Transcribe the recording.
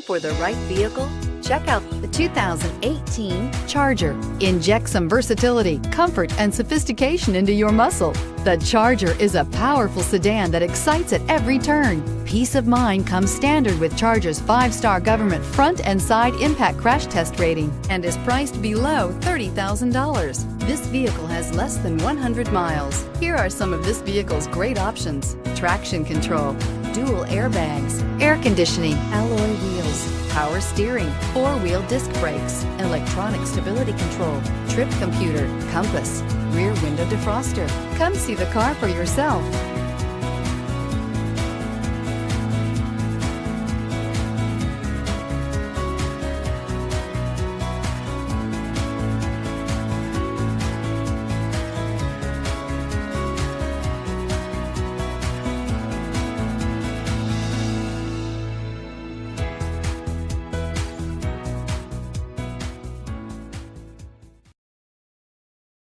For the right vehicle? Check out the 2018 Charger. Inject some versatility, comfort, and sophistication into your muscle. The Charger is a powerful sedan that excites at every turn. Peace of mind comes standard with Charger's 5-star government front and side impact crash test rating and is priced below $30,000. This vehicle has less than 100 miles. Here are some of this vehicle's great options: traction control, dual airbags, air conditioning, alloy wheels, power steering, 4-wheel disc brakes, electronic stability control, trip computer, compass, rear window defroster. Come see the car for yourself.